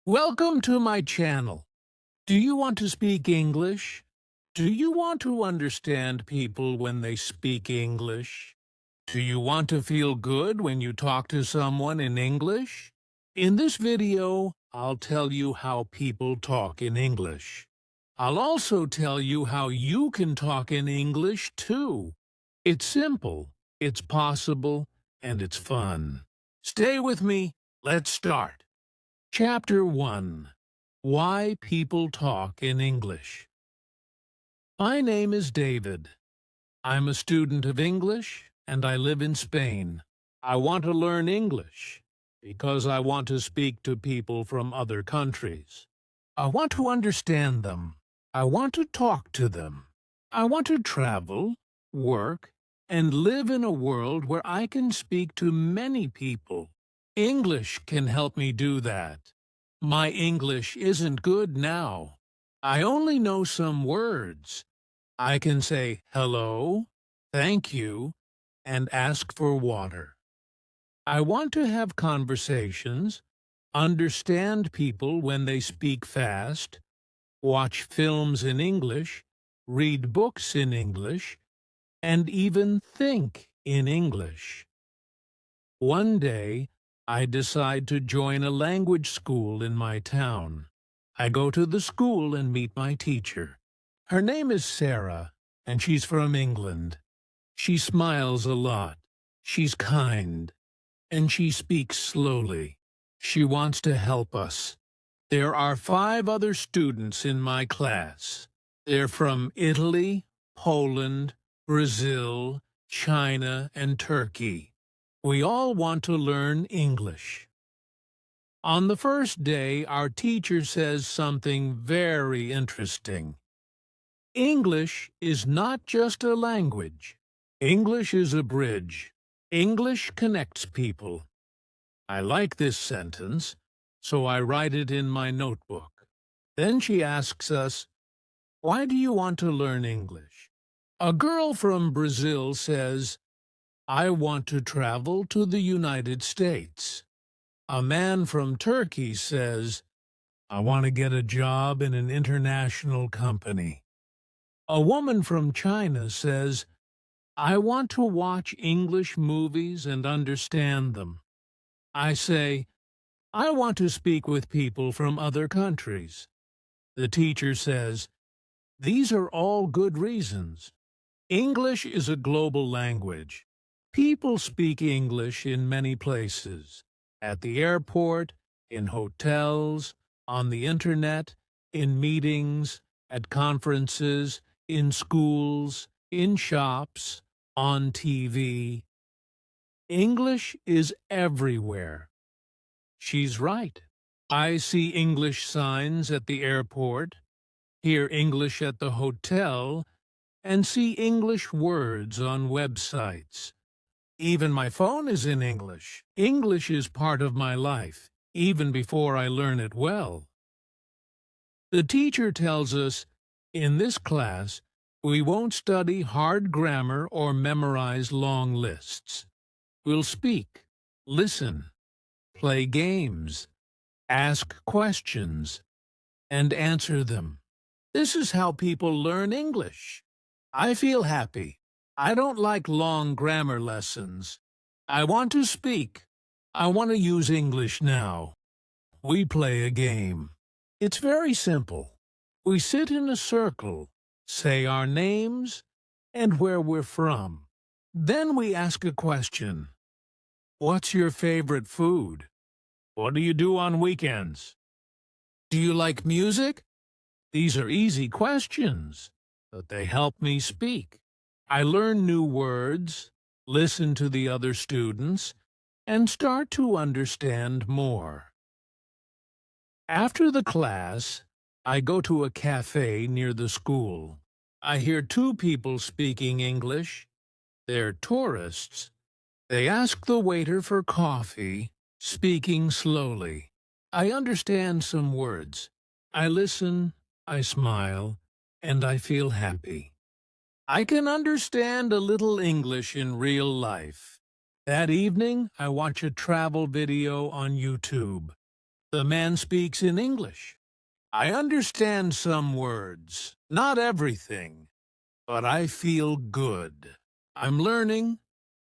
Welcome to my channel. Do you want to speak English? Do you want to understand people when they speak English? Do you want to feel good when you talk to someone in English? In this video, I'll tell you how people talk in English. I'll also tell you how you can talk in English too. It's simple, it's possible, and it's fun. Stay with me. Let's start. Chapter 1. Why People Talk in English. My name is David. I'm a student of English, and I live in Spain. I want to learn English because I want to speak to people from other countries. I want to understand them. I want to talk to them. I want to travel, work, and live in a world where I can speak to many people. English can help me do that. My English isn't good now. I only know some words. I can say hello, thank you, and ask for water. I want to have conversations, understand people when they speak fast, watch films in English, read books in English, and even think in English. One day, I decide to join a language school in my town. I go to the school and meet my teacher. Her name is Sarah, and she's from England. She smiles a lot. She's kind, and she speaks slowly. She wants to help us. There are 5 other students in my class. They're from Italy, Poland, Brazil, China, and Turkey. We all want to learn English. On the first day, our teacher says something very interesting. English is not just a language. English is a bridge. English connects people. I like this sentence, so I write it in my notebook. Then she asks us, "Why do you want to learn English?" A girl from Brazil says, "I want to travel to the United States." A man from Turkey says, "I want to get a job in an international company." A woman from China says, "I want to watch English movies and understand them." I say, "I want to speak with people from other countries." The teacher says, "These are all good reasons. English is a global language. People speak English in many places. At the airport, in hotels, on the internet, in meetings, at conferences, in schools, in shops, on TV. English is everywhere." She's right. I see English signs at the airport, hear English at the hotel, and see English words on websites. Even my phone is in English. English is part of my life, even before I learn it well. The teacher tells us, in this class, we won't study hard grammar or memorize long lists. We'll speak, listen, play games, ask questions, and answer them. This is how people learn English. I feel happy. I don't like long grammar lessons. I want to speak. I want to use English now. We play a game. It's very simple. We sit in a circle, say our names, and where we're from. Then we ask a question. What's your favorite food? What do you do on weekends? Do you like music? These are easy questions, but they help me speak. I learn new words, listen to the other students, and start to understand more. After the class, I go to a cafe near the school. I hear 2 people speaking English. They're tourists. They ask the waiter for coffee, speaking slowly. I understand some words. I listen, I smile, and I feel happy. I can understand a little English in real life. That evening, I watch a travel video on YouTube. The man speaks in English. I understand some words, not everything, but I feel good. I'm learning.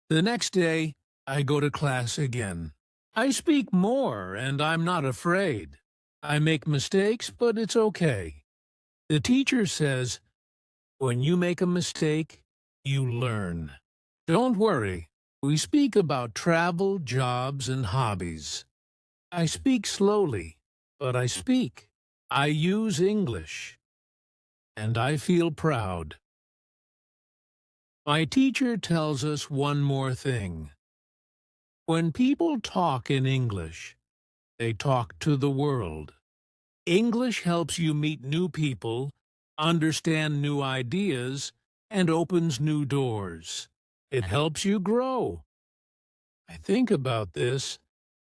The next day, I go to class again. I speak more, and I'm not afraid. I make mistakes, but it's okay. The teacher says, when you make a mistake, you learn. Don't worry. We speak about travel, jobs, and hobbies. I speak slowly, but I speak. I use English, and I feel proud. My teacher tells us one more thing. When people talk in English, they talk to the world. English helps you meet new people, understand new ideas, and opens new doors. It helps you grow. I think about this,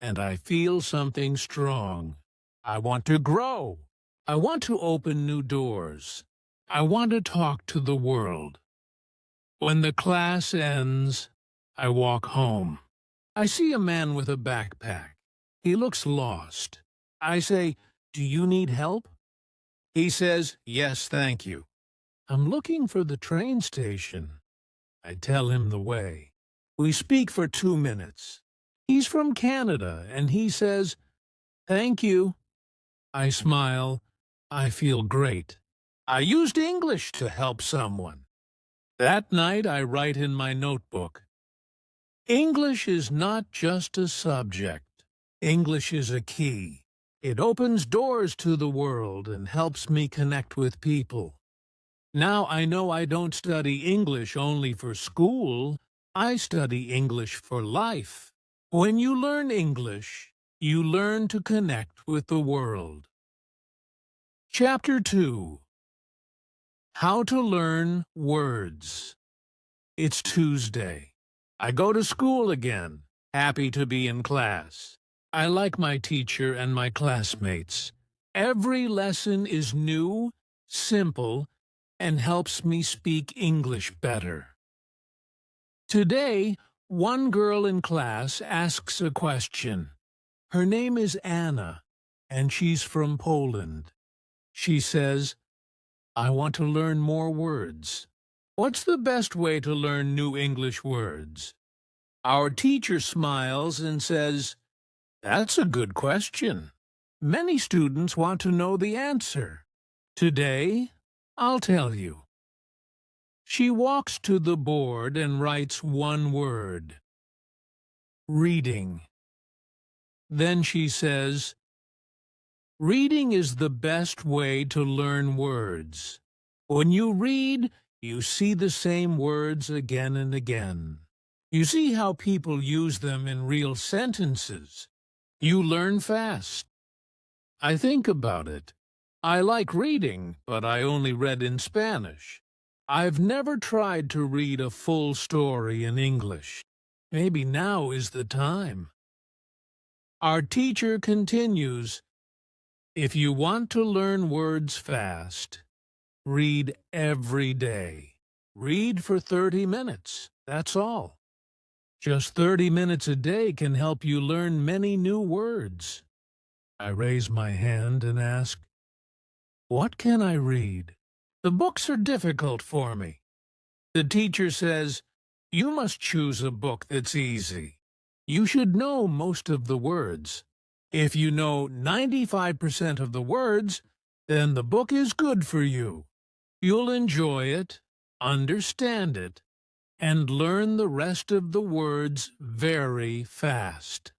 and I feel something strong. I want to grow. I want to open new doors. I want to talk to the world. When the class ends, I walk home. I see a man with a backpack. He looks lost. I say, "Do you need help?" He says, "Yes, thank you." I'm looking for the train station. I tell him the way. We speak for 2 minutes. He's from Canada, and he says, "Thank you." I smile. I feel great. I used English to help someone. That night I write in my notebook. English is not just a subject. English is a key. It opens doors to the world and helps me connect with people. Now I know I don't study English only for school. I study English for life. When you learn English, you learn to connect with the world. Chapter 2. How to Learn Words. It's Tuesday. I go to school again, happy to be in class. I like my teacher and my classmates. Every lesson is new, simple, and helps me speak English better. Today, one girl in class asks a question. Her name is Anna, and she's from Poland. She says, "I want to learn more words. What's the best way to learn new English words?" Our teacher smiles and says, "That's a good question. Many students want to know the answer. Today, I'll tell you." She walks to the board and writes one word. Reading. Then she says, "Reading is the best way to learn words. When you read, you see the same words again and again. You see how people use them in real sentences. You learn fast." I think about it. I like reading, but I only read in Spanish. I've never tried to read a full story in English. Maybe now is the time. Our teacher continues, "If you want to learn words fast, read every day. Read for 30 minutes. That's all. Just 30 minutes a day can help you learn many new words." I raise my hand and ask, "What can I read? The books are difficult for me." The teacher says, "You must choose a book that's easy. You should know most of the words. If you know 95% of the words, then the book is good for you. You'll enjoy it, understand it, and learn the rest of the words very fast."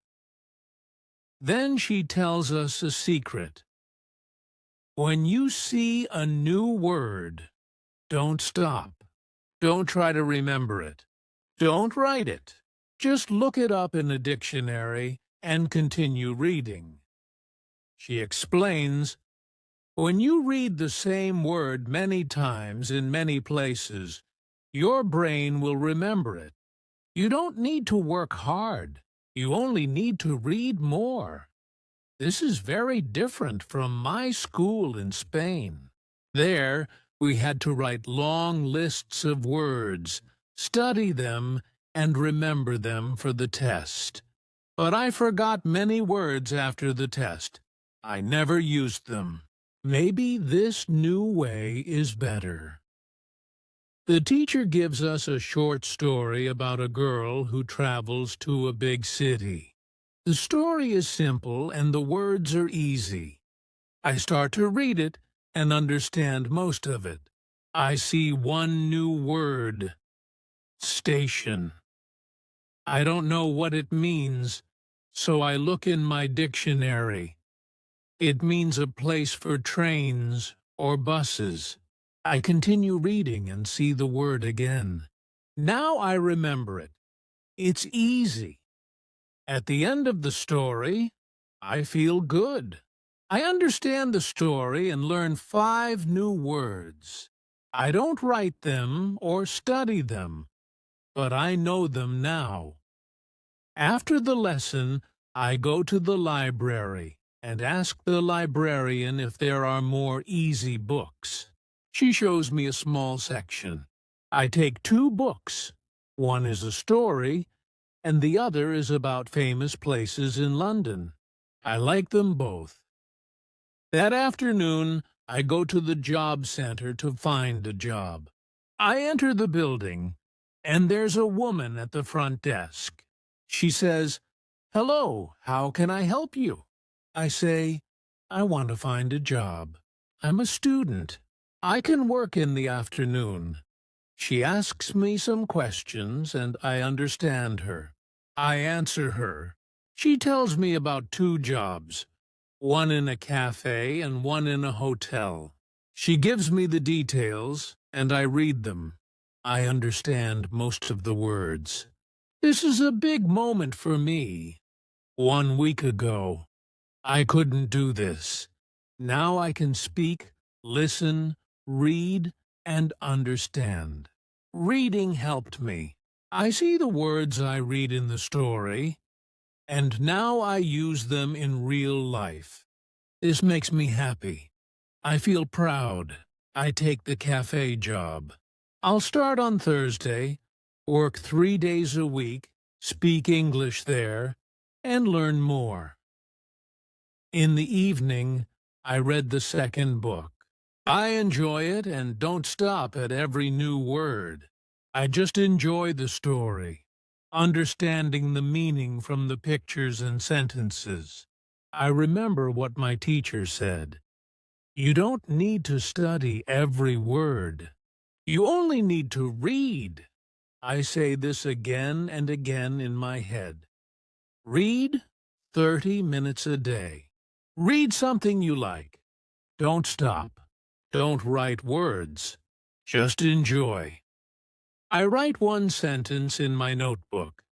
Then she tells us a secret. When you see a new word, don't stop. Don't try to remember it. Don't write it. Just look it up in a dictionary and continue reading. She explains, when you read the same word many times in many places, your brain will remember it. You don't need to work hard. You only need to read more. This is very different from my school in Spain. There, we had to write long lists of words, study them, and remember them for the test. but I forgot many words after the test. I never used them. Maybe this new way is better. The teacher gives us a short story about a girl who travels to a big city. The story is simple and the words are easy. I start to read it and understand most of it. I see one new word: station. I don't know what it means, so I look in my dictionary. It means a place for trains or buses. I continue reading and see the word again. Now I remember it. It's easy. At the end of the story, I feel good. I understand the story and learn 5 new words. I don't write them or study them, but I know them now. After the lesson, I go to the library and ask the librarian if there are more easy books. She shows me a small section. I take 2 books. One is a story, and the other is about famous places in London. I like them both. That afternoon, I go to the job center to find a job. I enter the building, and there's a woman at the front desk. She says, "Hello, how can I help you?" I say, "I want to find a job. I'm a student. I can work in the afternoon." She asks me some questions, and I understand her. I answer her. She tells me about 2 jobs, one in a cafe and one in a hotel. She gives me the details, and I read them. I understand most of the words. This is a big moment for me. 1 week ago, I couldn't do this. Now I can speak, listen, read, and understand. Reading helped me. I see the words I read in the story, and now I use them in real life. This makes me happy. I feel proud. I take the cafe job. I'll start on Thursday, work 3 days a week, speak English there, and learn more. In the evening, I read the second book. I enjoy it and don't stop at every new word. I just enjoy the story, understanding the meaning from the pictures and sentences. I remember what my teacher said. You don't need to study every word. You only need to read. I say this again and again in my head. Read 30 minutes a day. Read something you like. Don't stop. Don't write words. Just enjoy. I write 1 sentence in my notebook.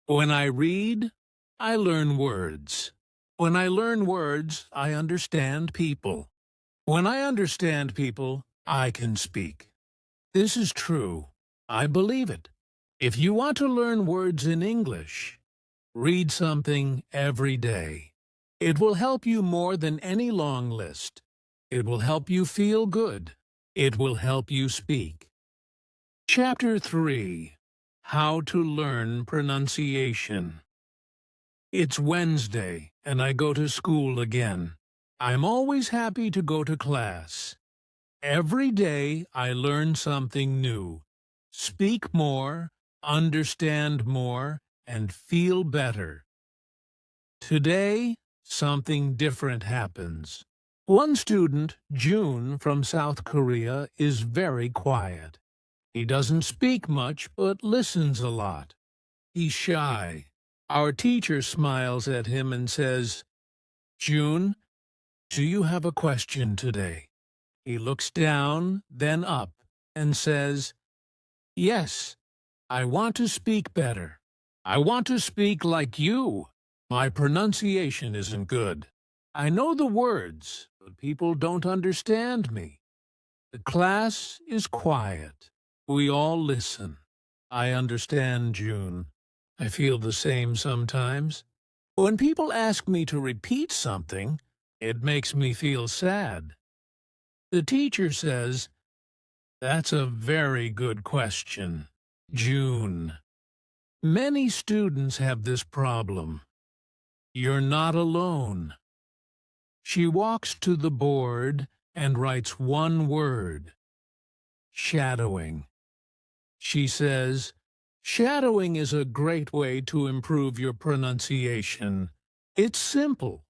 When I read, I learn words. When I learn words, I understand people. When I understand people, I can speak. This is true. I believe it. If you want to learn words in English, read something every day. It will help you more than any long list. It will help you feel good. It will help you speak. Chapter 3. How to Learn Pronunciation. It's Wednesday, and I go to school again. I'm always happy to go to class. Every day I learn something new. Speak more, understand more, and feel better. Today, something different happens. One student, June, from South Korea, is very quiet. He doesn't speak much, but listens a lot. He's shy. Our teacher smiles at him and says, "June, do you have a question today?" He looks down, then up, and says, "Yes, I want to speak better. I want to speak like you. My pronunciation isn't good. I know the words, but people don't understand me." The class is quiet. We all listen. I understand June. I feel the same sometimes. When people ask me to repeat something, it makes me feel sad. The teacher says, "That's a very good question, June." Many students have this problem. You're not alone. She walks to the board and writes one word: shadowing. She says, shadowing is a great way to improve your pronunciation. It's simple.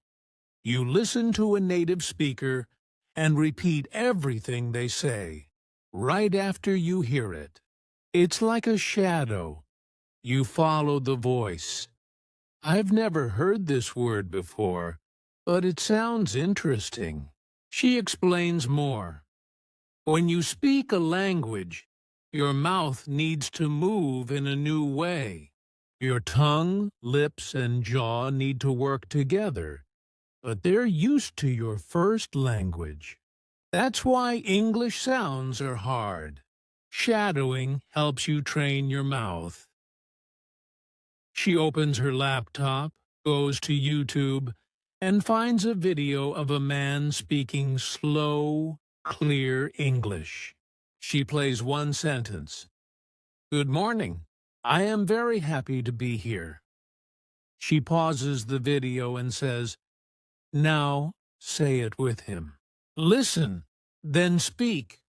You listen to a native speaker and repeat everything they say, right after you hear it. It's like a shadow. You follow the voice. I've never heard this word before, but it sounds interesting. She explains more. When you speak a language, your mouth needs to move in a new way. Your tongue, lips, and jaw need to work together, but they're used to your first language. That's why English sounds are hard. Shadowing helps you train your mouth. She opens her laptop, goes to YouTube, and finds a video of a man speaking slow, clear English. She plays one sentence. Good morning. I am very happy to be here. She pauses the video and says, now say it with him. Listen, then speak.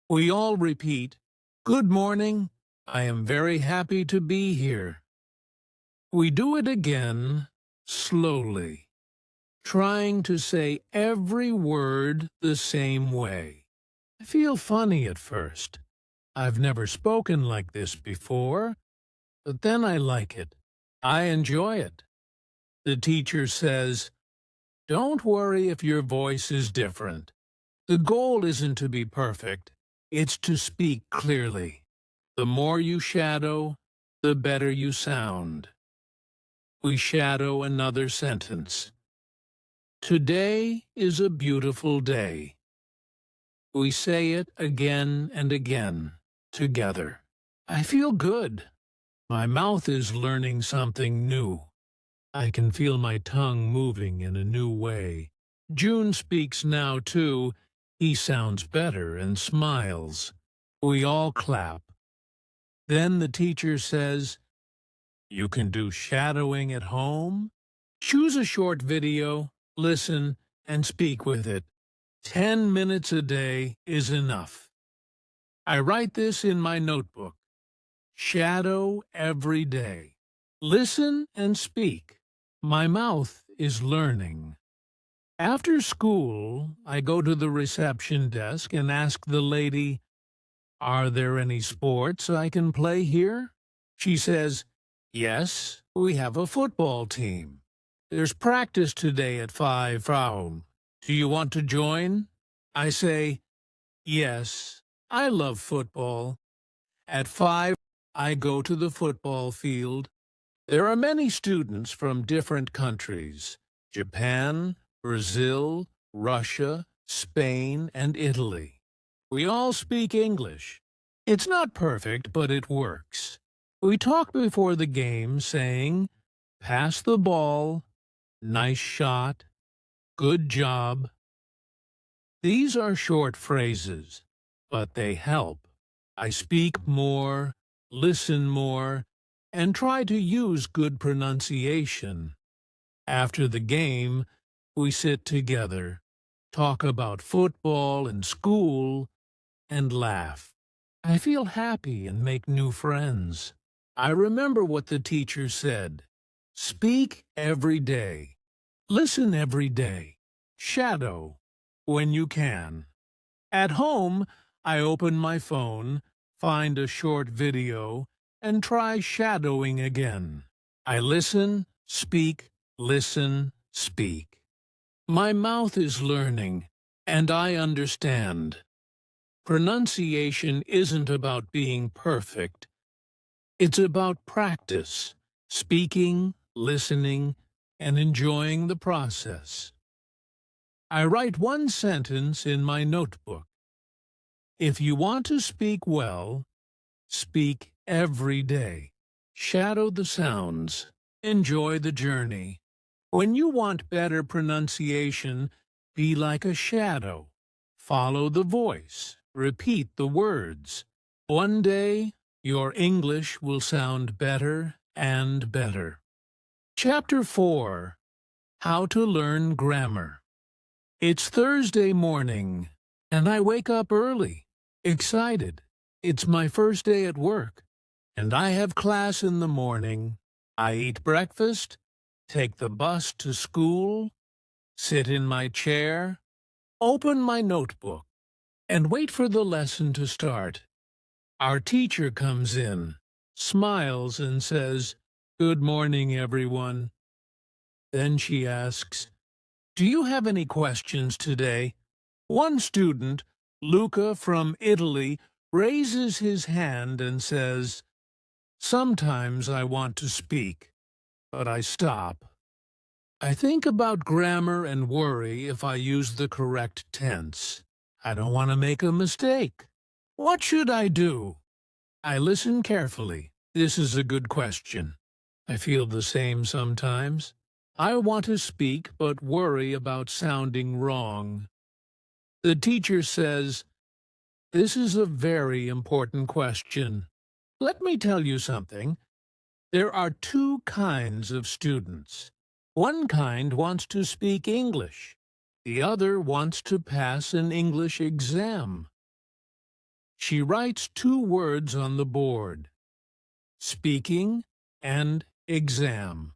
We all repeat, good morning. I am very happy to be here. We do it again, slowly, trying to say every word the same way. I feel funny at first. I've never spoken like this before, but then I like it. I enjoy it. The teacher says, don't worry if your voice is different. The goal isn't to be perfect. It's to speak clearly. The more you shadow, the better you sound. We shadow another sentence. Today is a beautiful day. We say it again and again, together. I feel good. My mouth is learning something new. I can feel my tongue moving in a new way. June speaks now, too. He sounds better and smiles. We all clap. Then the teacher says, you can do shadowing at home. Choose a short video, listen, and speak with it. 10 minutes a day is enough. I write this in my notebook. Shadow every day. Listen and speak. My mouth is learning. After school, I go to the reception desk and ask the lady, are there any sports I can play here? She says, yes, we have a football team. There's practice today at 5 p.m. Do you want to join? I say, yes, I love football. At 5, I go to the football field. There are many students from different countries: Japan, Brazil, Russia, Spain, and Italy. We all speak English. It's not perfect, but it works. We talk before the game saying, pass the ball, nice shot, good job. These are short phrases, but they help. I speak more, listen more, and try to use good pronunciation. After the game, we sit together, talk about football and school, and laugh. I feel happy and make new friends. I remember what the teacher said. Speak every day. Listen every day. Shadow when you can. At home, I open my phone, find a short video, and try shadowing again. I listen, speak, listen, speak. My mouth is learning, and I understand. Pronunciation isn't about being perfect. It's about practice, speaking, listening, and enjoying the process. I write one sentence in my notebook. If you want to speak well, speak every day. Shadow the sounds. Enjoy the journey. When you want better pronunciation, be like a shadow. Follow the voice. Repeat the words. One day, your English will sound better and better. Chapter 4. How to Learn Grammar. It's Thursday morning, and I wake up early, excited. It's my first day at work, and I have class in the morning. I eat breakfast, take the bus to school, sit in my chair, open my notebook, and wait for the lesson to start. Our teacher comes in, smiles, and says, "Good morning, everyone." Then she asks, "Do you have any questions today?" One student, Luca from Italy, raises his hand and says, "Sometimes I want to speak, but I stop. I think about grammar and worry if I use the correct tense. I don't want to make a mistake. What should I do?" I listen carefully. This is a good question. I feel the same sometimes. I want to speak but worry about sounding wrong. The teacher says, "This is a very important question. Let me tell you something. There are two kinds of students. One kind wants to speak English. The other wants to pass an English exam." She writes two words on the board: speaking and exam.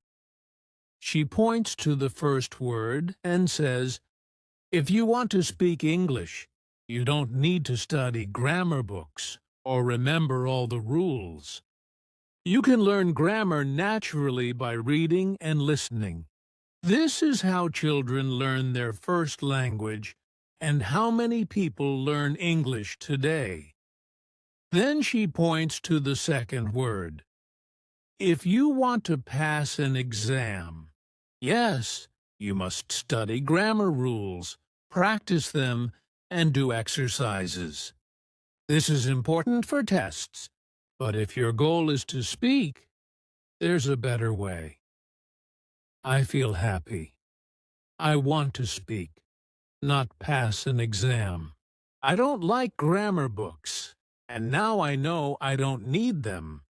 She points to the first word and says, "If you want to speak English, you don't need to study grammar books or remember all the rules. You can learn grammar naturally by reading and listening. This is how children learn their first language and how many people learn English today." Then she points to the second word. "If you want to pass an exam, yes, you must study grammar rules, practice them, and do exercises. This is important for tests, but if your goal is to speak, there's a better way." I feel happy. I want to speak, not pass an exam. I don't like grammar books, and now I know I don't need them.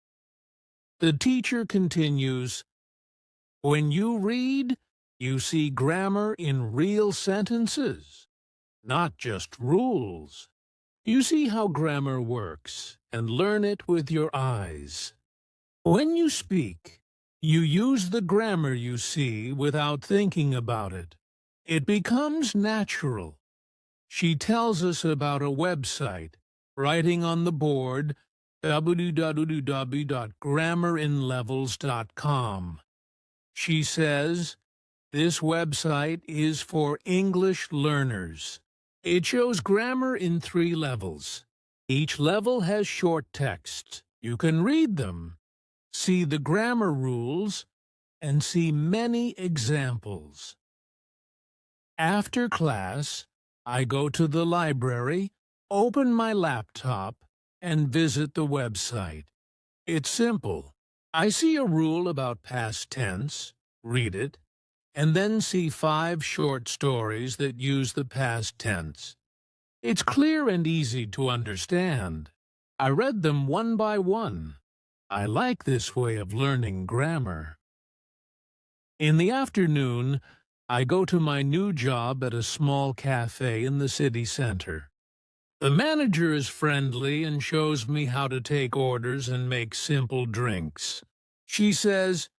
The teacher continues, "When you read, you see grammar in real sentences, not just rules. You see how grammar works and learn it with your eyes. When you speak, you use the grammar you see without thinking about it. It becomes natural." She tells us about a website, writing on the board www.grammarinlevels.com. She says, "This website is for English learners." It shows grammar in 3 levels. Each level has short texts. You can read them, see the grammar rules, and see many examples. After class, I go to the library, open my laptop, and visit the website. It's simple. I see a rule about past tense, read it, and then see 5 short stories that use the past tense. It's clear and easy to understand. I read them one by one. I like this way of learning grammar. In the afternoon, I go to my new job at a small cafe in the city center. The manager is friendly and shows me how to take orders and make simple drinks. She says,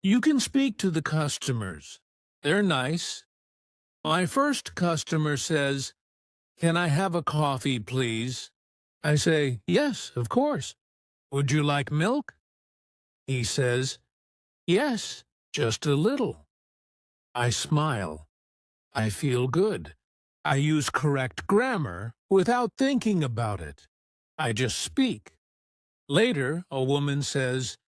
"You can speak to the customers. They're nice." My first customer says, "Can I have a coffee, please?" I say, "Yes, of course. Would you like milk?" He says, "Yes, just a little." I smile. I feel good. I use correct grammar without thinking about it. I just speak. Later, a woman says,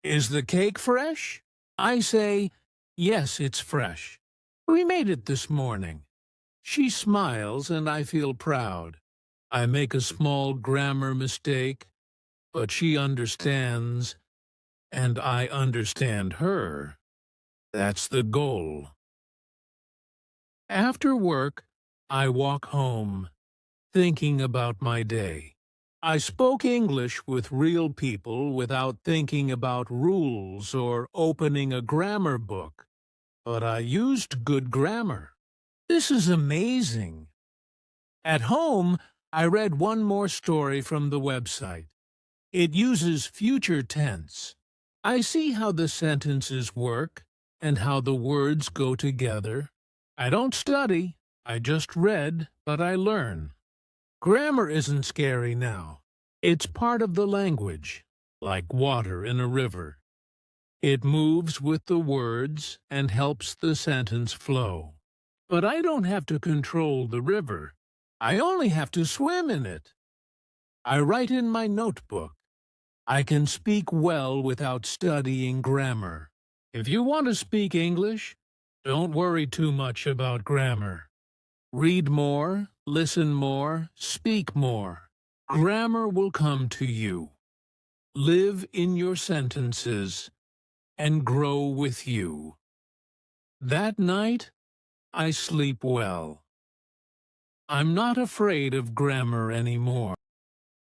"Is the cake fresh?" I say, "Yes, it's fresh. We made it this morning." She smiles and I feel proud. I make a small grammar mistake, but she understands, and I understand her. That's the goal. After work, I walk home, thinking about my day. I spoke English with real people without thinking about rules or opening a grammar book, but I used good grammar. This is amazing. At home, I read one more story from the website. It uses future tense. I see how the sentences work and how the words go together. I don't study, I just read, but I learn. Grammar isn't scary now. It's part of the language, like water in a river. It moves with the words and helps the sentence flow. But I don't have to control the river. I only have to swim in it. I write in my notebook. I can speak well without studying grammar. If you want to speak English, don't worry too much about grammar. Read more, listen more, speak more. Grammar will come to you. Live in your sentences and grow with you. That night, I sleep well. I'm not afraid of grammar anymore.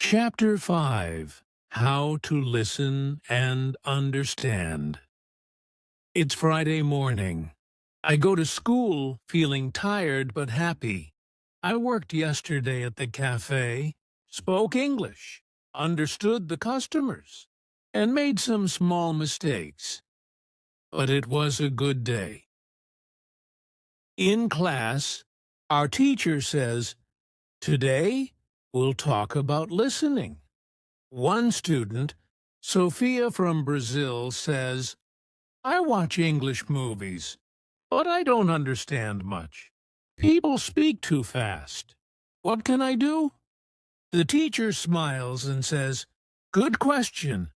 Chapter 5. How to Listen and Understand. It's Friday morning. I go to school feeling tired but happy. I worked yesterday at the cafe, spoke English, understood the customers, and made some small mistakes. But it was a good day. In class, our teacher says, "Today, we'll talk about listening." One student, Sophia from Brazil, says, "I watch English movies, but I don't understand much. People speak too fast. What can I do?" The teacher smiles and says, "Good question.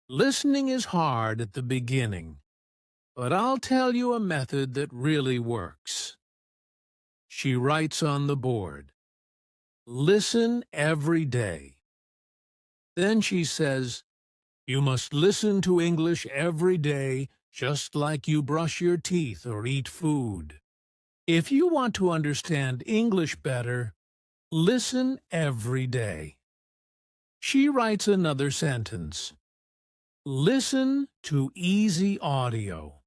Listening is hard at the beginning, but I'll tell you a method that really works." She writes on the board, "Listen every day." Then she says, "You must listen to English every day, just like you brush your teeth or eat food. If you want to understand English better, listen every day." She writes another sentence. Listen to easy audio.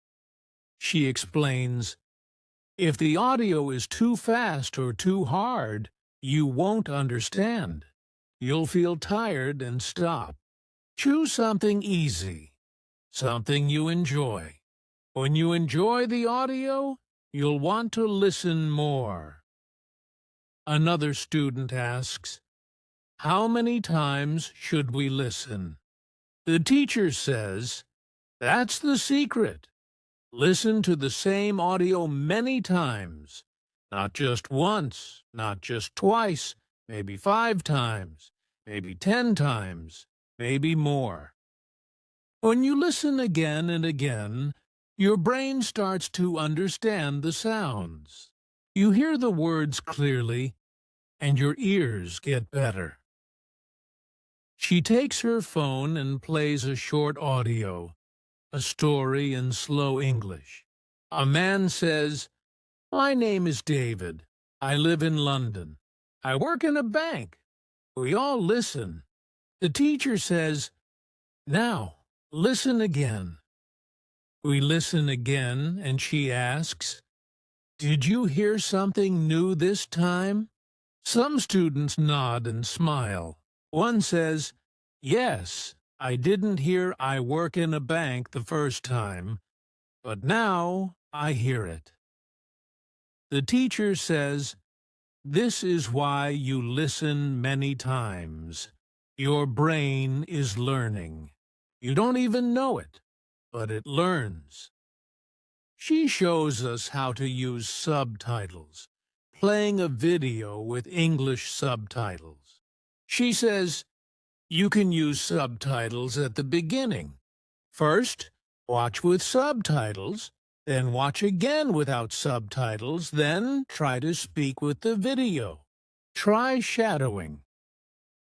She explains, if the audio is too fast or too hard, you won't understand. You'll feel tired and stop. Choose something easy, something you enjoy. When you enjoy the audio, you'll want to listen more. Another student asks, how many times should we listen? The teacher says, that's the secret. Listen to the same audio many times. Not just once, not just twice, maybe 5 times, maybe 10 times, maybe more. When you listen again and again, your brain starts to understand the sounds. You hear the words clearly, and your ears get better. She takes her phone and plays a short audio, a story in slow English. A man says, "My name is David. I live in London. I work in a bank." We all listen. The teacher says, "Now, listen again." We listen again, and she asks, "Did you hear something new this time?" Some students nod and smile. One says, "Yes, I didn't hear 'I work in a bank' the first time, but now I hear it." The teacher says, "This is why you listen many times. Your brain is learning. You don't even know it, but it learns." She shows us how to use subtitles, playing a video with English subtitles. She says, you can use subtitles at the beginning. First, watch with subtitles, then watch again without subtitles, then try to speak with the video. Try shadowing.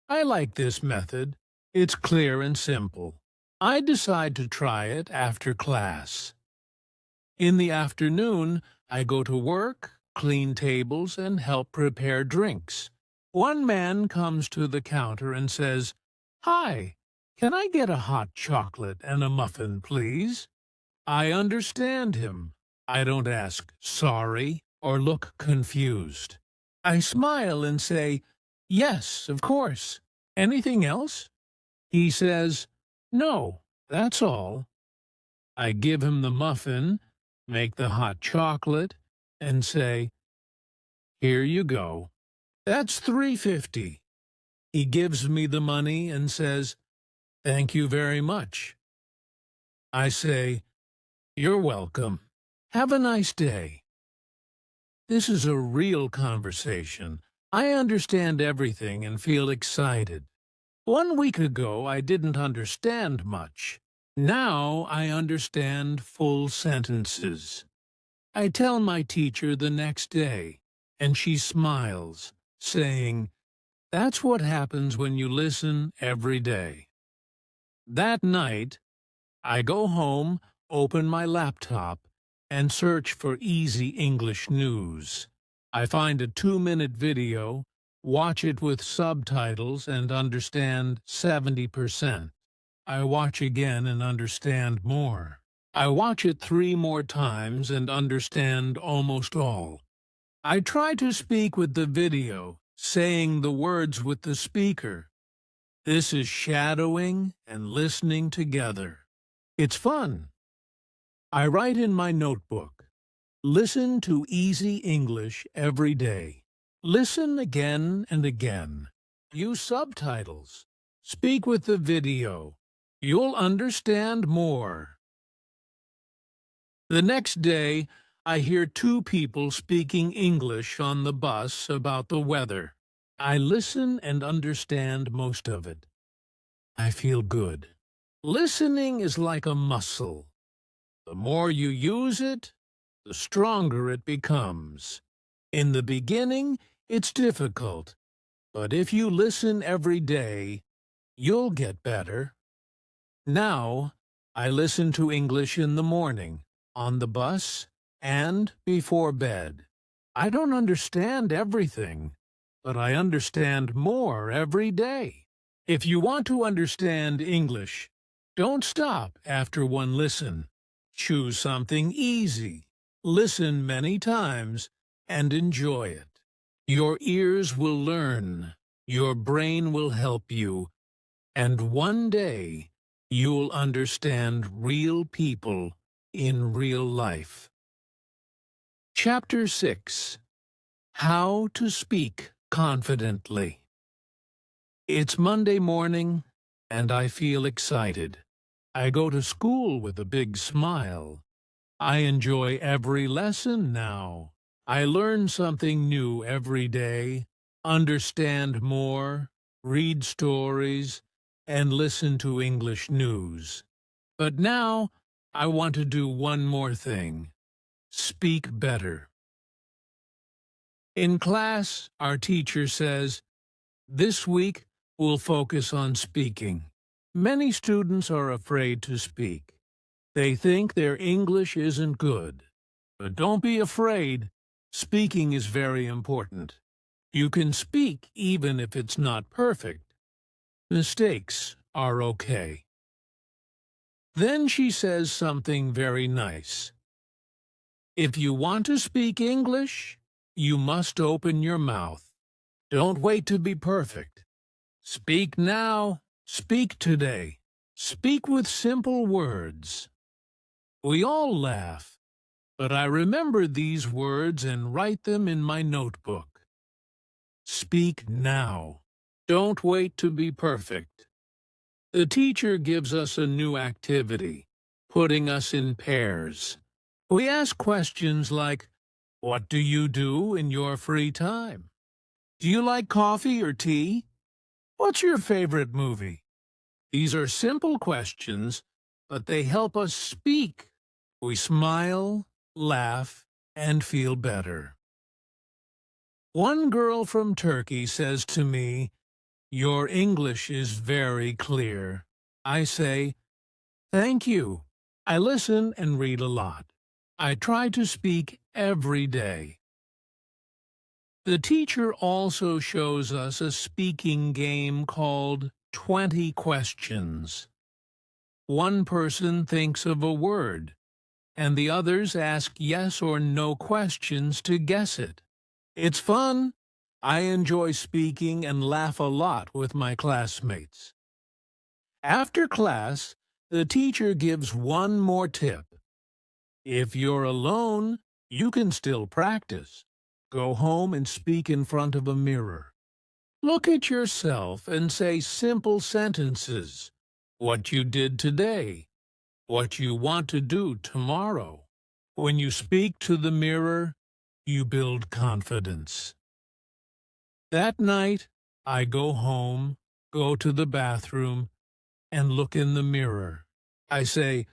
I like this method. It's clear and simple. I decide to try it after class. In the afternoon, I go to work, clean tables, and help prepare drinks. One man comes to the counter and says, "Hi, can I get a hot chocolate and a muffin, please?" I understand him. I don't ask sorry or look confused. I smile and say, "Yes, of course. Anything else?" He says, "No, that's all." I give him the muffin, make the hot chocolate, and say, "Here you go. That's $3.50. He gives me the money and says, "Thank you very much." I say, "You're welcome. Have a nice day." This is a real conversation. I understand everything and feel excited. 1 week ago, I didn't understand much. Now I understand full sentences. I tell my teacher the next day, and she smiles, saying, "That's what happens when you listen every day." That night, I go home, open my laptop, and search for easy English news. I find a 2-minute video, watch it with subtitles, and understand 70%. I watch again and understand more. I watch it 3 more times and understand almost all. I try to speak with the video, saying the words with the speaker. This is shadowing and listening together. It's fun. I write in my notebook. Listen to easy English every day. Listen again and again. Use subtitles. Speak with the video. You'll understand more. The next day, I hear 2 people speaking English on the bus about the weather. I listen and understand most of it. I feel good. Listening is like a muscle. The more you use it, the stronger it becomes. In the beginning, it's difficult, but if you listen every day, you'll get better. Now, I listen to English in the morning, on the bus, and before bed. I don't understand everything, but I understand more every day. If you want to understand English, don't stop after one listen. Choose something easy. Listen many times and enjoy it. Your ears will learn, your brain will help you, and one day you'll understand real people in real life. Chapter 6. How to Speak Confidently. It's Monday morning, and I feel excited. I go to school with a big smile. I enjoy every lesson now. I learn something new every day, understand more, read stories, and listen to English news. But now, I want to do one more thing. Speak better. In class, our teacher says, "This week, we'll focus on speaking." Many students are afraid to speak. They think their English isn't good. But don't be afraid. Speaking is very important. You can speak even if it's not perfect. Mistakes are okay. Then she says something very nice. If you want to speak English, you must open your mouth. Don't wait to be perfect. Speak now. Speak today. Speak with simple words. We all laugh, but I remember these words and write them in my notebook. Speak now. Don't wait to be perfect. The teacher gives us a new activity, putting us in pairs. We ask questions like, "What do you do in your free time? Do you like coffee or tea? What's your favorite movie?" These are simple questions, but they help us speak. We smile, laugh, and feel better. One girl from Turkey says to me, "Your English is very clear." I say, "Thank you." I listen and read a lot. I try to speak every day. The teacher also shows us a speaking game called 20 questions. One person thinks of a word, and the others ask yes or no questions to guess it. It's fun. I enjoy speaking and laugh a lot with my classmates. After class, the teacher gives one more tip. If you're alone, you can still practice. Go home and speak in front of a mirror. Look at yourself and say simple sentences. What you did today. What you want to do tomorrow. When you speak to the mirror, you build confidence. That night, I go home, go to the bathroom, and look in the mirror. I say,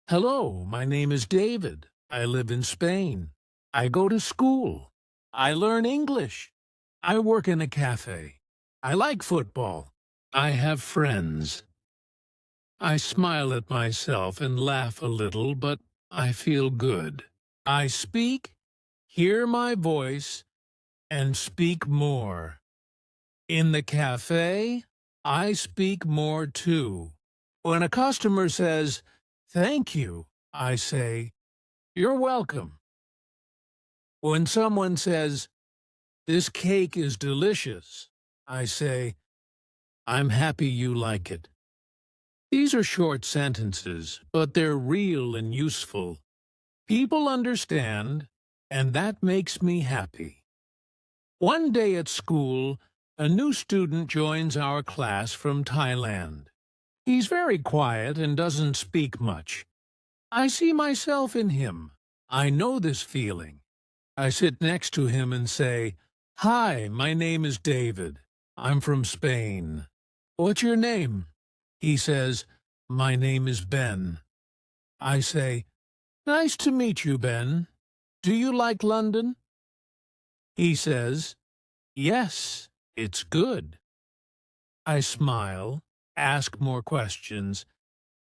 "Hello, my name is David. I live in Spain. I go to school. I learn English. I work in a cafe. I like football. I have friends." I smile at myself and laugh a little, but I feel good. I speak, hear my voice, and speak more. In the cafe, I speak more too. When a customer says, "Thank you," I say, "You're welcome." When someone says, "This cake is delicious," I say, "I'm happy you like it." These are short sentences, but they're real and useful. People understand, and that makes me happy. One day at school, a new student joins our class from Thailand. He's very quiet and doesn't speak much. I see myself in him. I know this feeling. I sit next to him and say, "Hi, my name is David. I'm from Spain. What's your name?" He says, "My name is Ben." I say, "Nice to meet you, Ben. Do you like London?" He says, "Yes, it's good." I smile, ask more questions,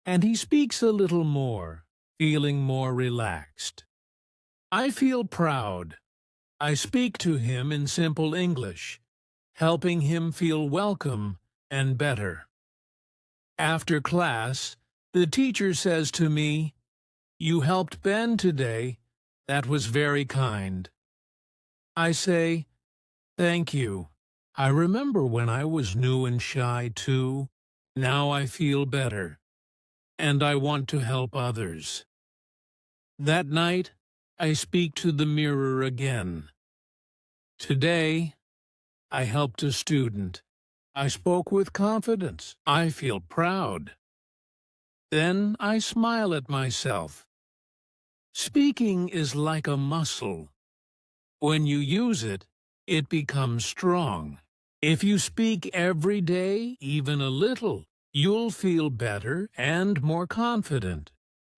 and he speaks a little more, feeling more relaxed. I feel proud. I speak to him in simple English, helping him feel welcome and better. After class, the teacher says to me, "You helped Ben today. That was very kind." I say, "Thank you. I remember when I was new and shy too. Now I feel better, and I want to help others." That night, I speak to the mirror again. Today, I helped a student. I spoke with confidence. I feel proud. Then I smile at myself. Speaking is like a muscle. When you use it, it becomes strong. If you speak every day, even a little, you'll feel better and more confident.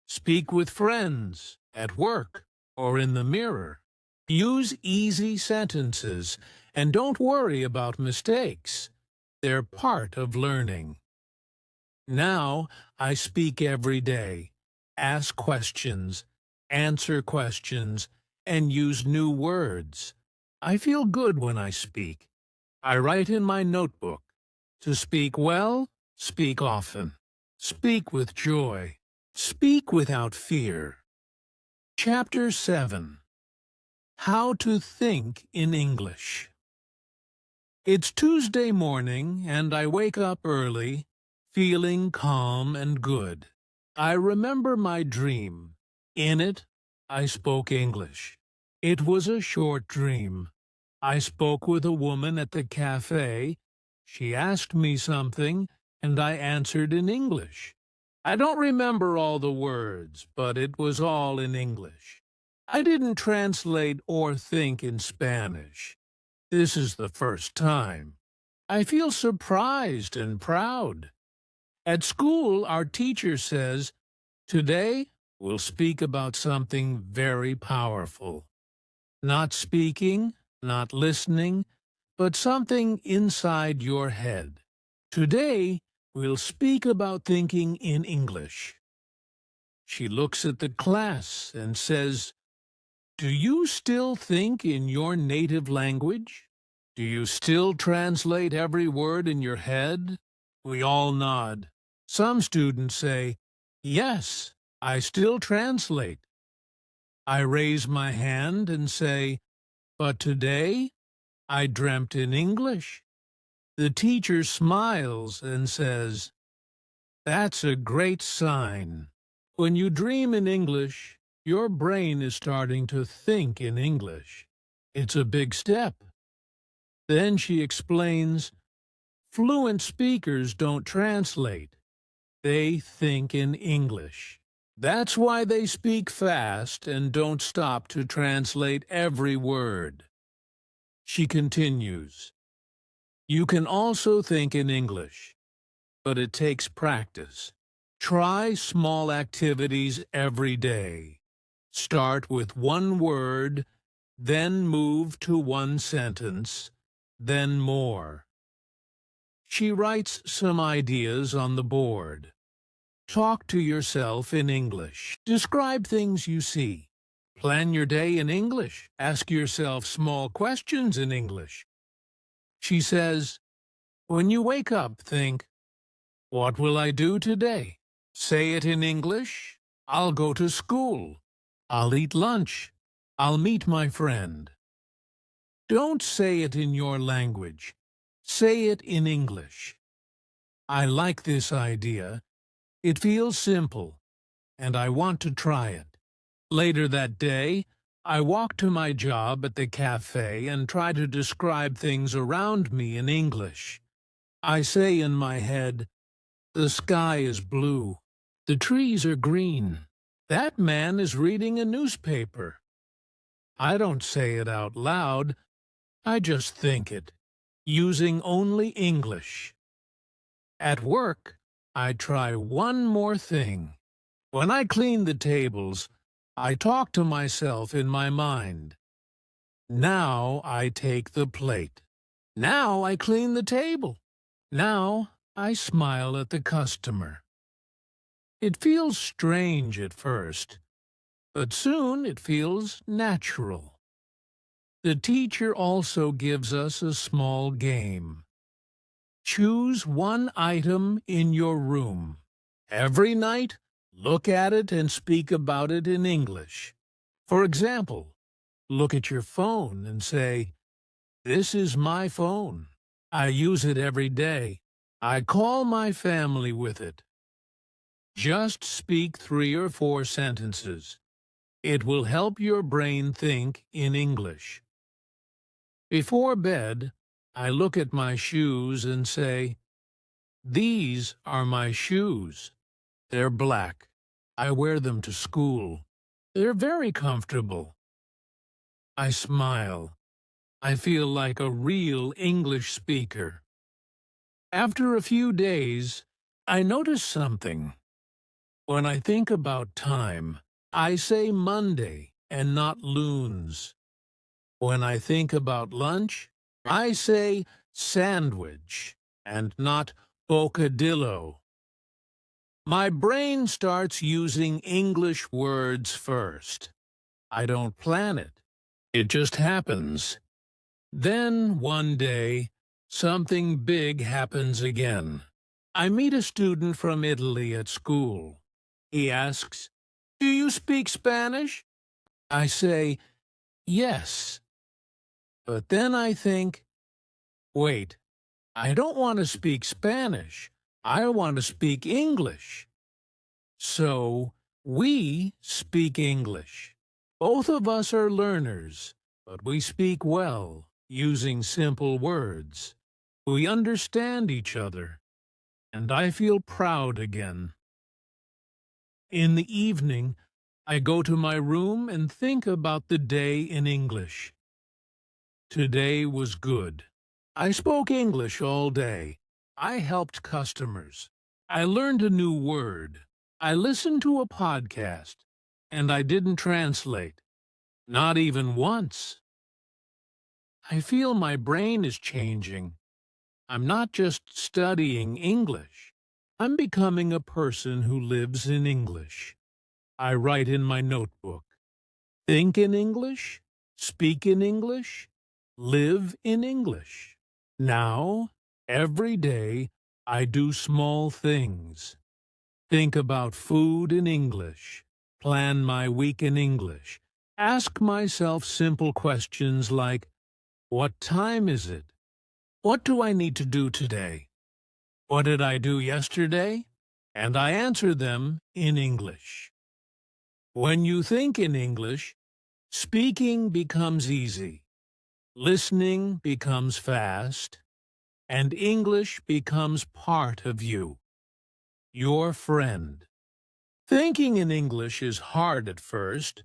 Speak with friends, at work, or in the mirror. Use easy sentences, and don't worry about mistakes. They're part of learning. Now, I speak every day, ask questions, answer questions, and use new words. I feel good when I speak. I write in my notebook, to speak well, speak often. Speak with joy. Speak without fear. Chapter 7. How to Think in English. It's Tuesday morning, and I wake up early, feeling calm and good. I remember my dream. In it, I spoke English. It was a short dream. I spoke with a woman at the cafe. She asked me something, and I answered in English. I don't remember all the words, but it was all in English. I didn't translate or think in Spanish. This is the first time. I feel surprised and proud. At school, our teacher says, "Today, we'll speak about something very powerful." Not speaking, not listening, but something inside your head. Today, we'll speak about thinking in English. She looks at the class and says, Do you still think in your native language? Do you still translate every word in your head? We all nod. Some students say, "Yes, I still translate." I raise my hand and say, "But today I dreamt in English." The teacher smiles and says, "That's a great sign." When you dream in English, your brain is starting to think in English. It's a big step. Then she explains, fluent speakers don't translate. They think in English. That's why they speak fast and don't stop to translate every word. She continues, you can also think in English, but it takes practice. Try small activities every day. Start with one word, then move to one sentence, then more. She writes some ideas on the board. Talk to yourself in English. Describe things you see. Plan your day in English. Ask yourself small questions in English. She says, when you wake up, think, what will I do today? Say it in English. I'll go to school. I'll eat lunch. I'll meet my friend. Don't say it in your language. Say it in English. I like this idea. It feels simple, and I want to try it. Later that day, I walk to my job at the cafe and try to describe things around me in English. I say in my head, the sky is blue. The trees are green. That man is reading a newspaper. I don't say it out loud. I just think it, using only English. At work, I try one more thing. When I clean the tables, I talk to myself in my mind. Now I take the plate. Now I clean the table. Now I smile at the customer. It feels strange at first, but soon it feels natural. The teacher also gives us a small game. Choose one item in your room. Every night, look at it and speak about it in English. For example, look at your phone and say, this is my phone. I use it every day. I call my family with it. Just speak 3 or 4 sentences. It will help your brain think in English. Before bed, I look at my shoes and say, these are my shoes. They're black. I wear them to school. They're very comfortable. I smile. I feel like a real English speaker. After a few days, I notice something. When I think about time, I say Monday and not loons. When I think about lunch, I say sandwich and not bocadillo. My brain starts using English words first. I don't plan it. It just happens. Then, one day, something big happens again. I meet a student from Italy at school. He asks, do you speak Spanish? I say, yes. But then I think, wait, I don't want to speak Spanish. I want to speak English. So, we speak English. Both of us are learners, but we speak well, using simple words. We understand each other, and I feel proud again. In the evening, I go to my room and think about the day in English. Today was good. I spoke English all day. I helped customers. I learned a new word. I listened to a podcast, and I didn't translate. Not even once. I feel my brain is changing. I'm not just studying English. I'm becoming a person who lives in English. I write in my notebook. Think in English, speak in English, live in English. Now, every day, I do small things. Think about food in English, plan my week in English, ask myself simple questions like, what time is it? What do I need to do today? What did I do yesterday? And I answer them in English. When you think in English, speaking becomes easy, listening becomes fast, and English becomes part of you, your friend. Thinking in English is hard at first,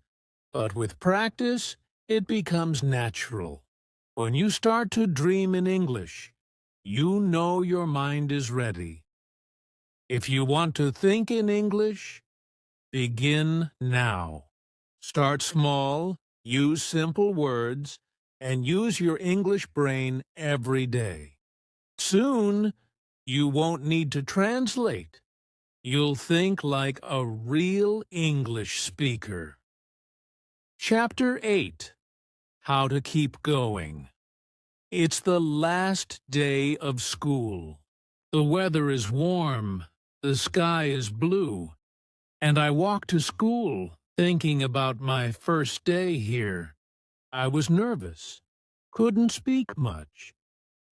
but with practice, it becomes natural. When you start to dream in English, you know your mind is ready. If you want to think in English, begin now. Start small, use simple words, and use your English brain every day. Soon, you won't need to translate. You'll think like a real English speaker. Chapter 8. How to Keep Going. It's the last day of school. The weather is warm, the sky is blue, and I walk to school thinking about my first day here. I was nervous, couldn't speak much,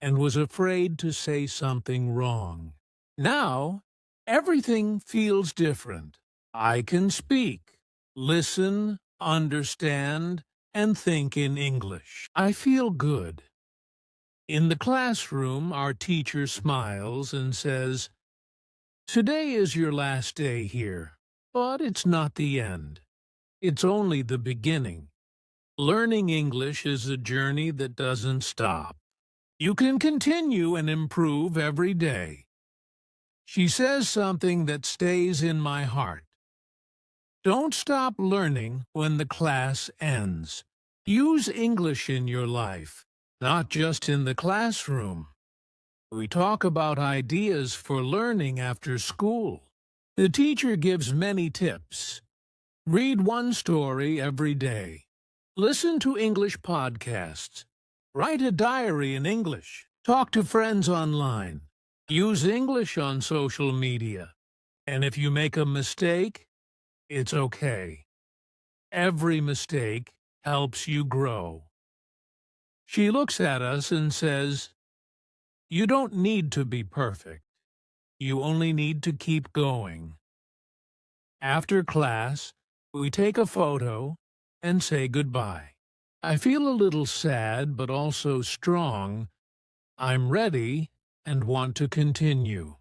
and was afraid to say something wrong. Now, everything feels different. I can speak, listen, understand, and think in English. I feel good. In the classroom, our teacher smiles and says, "Today is your last day here, but it's not the end. It's only the beginning. Learning English is a journey that doesn't stop. You can continue and improve every day." She says something that stays in my heart. Don't stop learning when the class ends. Use English in your life, not just in the classroom. We talk about ideas for learning after school. The teacher gives many tips. Read one story every day. Listen to English podcasts. Write a diary in English. Talk to friends online. Use English on social media. And if you make a mistake, it's okay. Every mistake helps you grow. She looks at us and says, "You don't need to be perfect. You only need to keep going." After class, we take a photo and say goodbye. I feel a little sad but also strong. I'm ready and want to continue.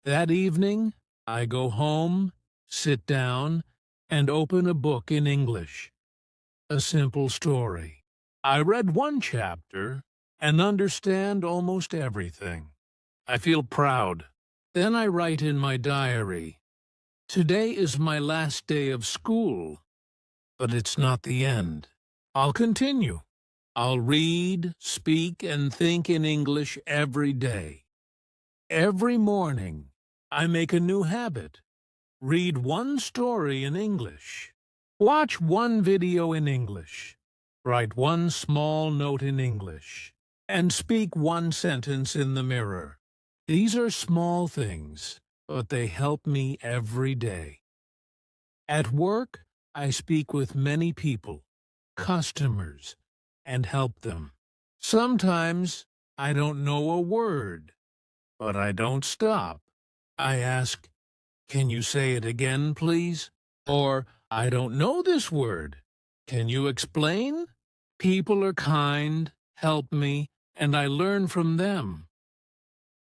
That evening, I go home, sit down, and open a book in English. A simple story. I read one chapter and understand almost everything. I feel proud. Then I write in my diary, "Today is my last day of school, but it's not the end. I'll continue. I'll read, speak, and think in English every day. Every morning, I make a new habit. Read one story in English. Watch one video in English. Write one small note in English. And speak one sentence in the mirror." These are small things, but they help me every day. At work, I speak with many people, customers, and help them. Sometimes I don't know a word, but I don't stop. I ask, "Can you say it again, please?" Or, "I don't know this word. Can you explain?" People are kind, help me, and I learn from them.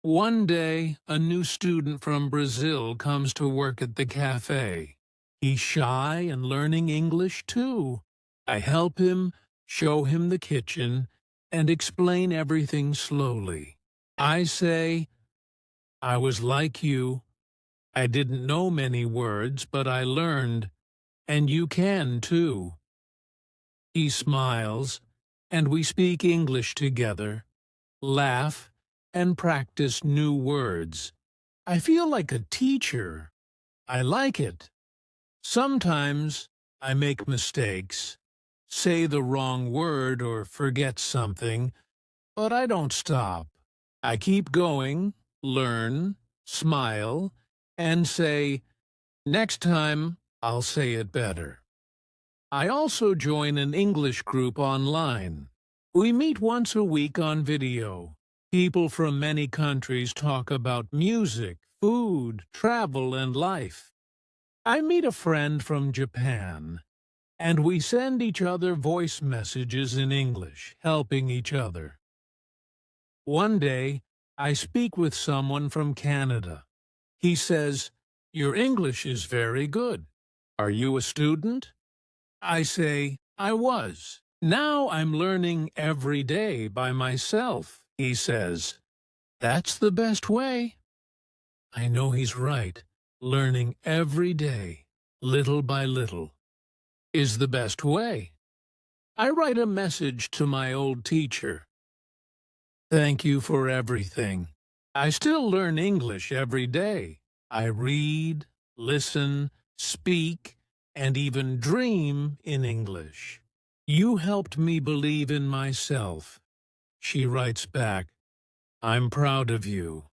One day, a new student from Brazil comes to work at the cafe. He's shy and learning English too. I help him, show him the kitchen, and explain everything slowly. I say, "I was like you. I didn't know many words, but I learned, and you can too." He smiles, and we speak English together, laugh, and practice new words. I feel like a teacher. I like it. Sometimes I make mistakes, say the wrong word or forget something, but I don't stop. I keep going, learn, smile, and say, next time I'll say it better. I also join an English group online. We meet once a week on video. People from many countries talk about music, food, travel, and life. I meet a friend from Japan, and we send each other voice messages in English, helping each other. One day, I speak with someone from Canada. He says, "Your English is very good. Are you a student?" I say, "I was. Now I'm learning every day by myself." He says, "That's the best way." I know he's right. Learning every day, little by little, is the best way. I write a message to my old teacher. Thank you for everything. I still learn English every day. I read, listen, speak, and even dream in English. You helped me believe in myself. She writes back, I'm proud of you.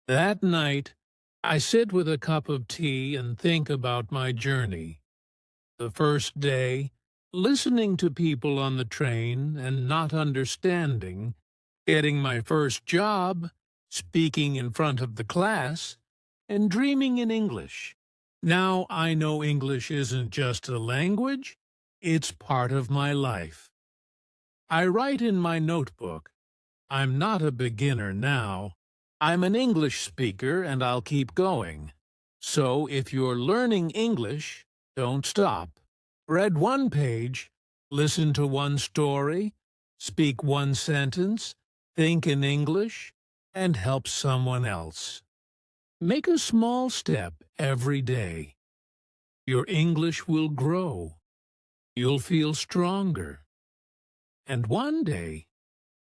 That night, I sit with a cup of tea and think about my journey. The first day, listening to people on the train and not understanding, getting my first job, speaking in front of the class, and dreaming in English. Now I know English isn't just a language, it's part of my life. I write in my notebook, I'm not a beginner now. I'm an English speaker and I'll keep going. So if you're learning English, don't stop. Read one page, listen to one story, speak one sentence, think in English, and help someone else. Make a small step every day. Your English will grow. You'll feel stronger. And one day,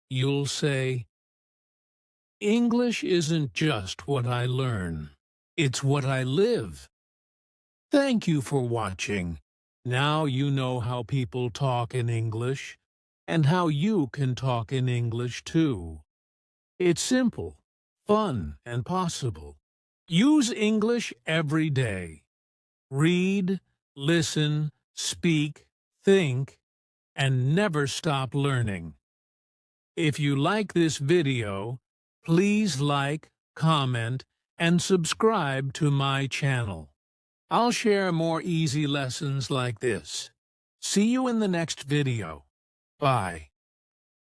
you'll say, English isn't just what I learn. It's what I live. Thank you for watching. Now you know how people talk in English and how you can talk in English too. It's simple, fun, and possible. Use English every day. Read, listen, speak, think, and never stop learning. If you like this video, please like, comment, and subscribe to my channel. I'll share more easy lessons like this. See you in the next video. Bye.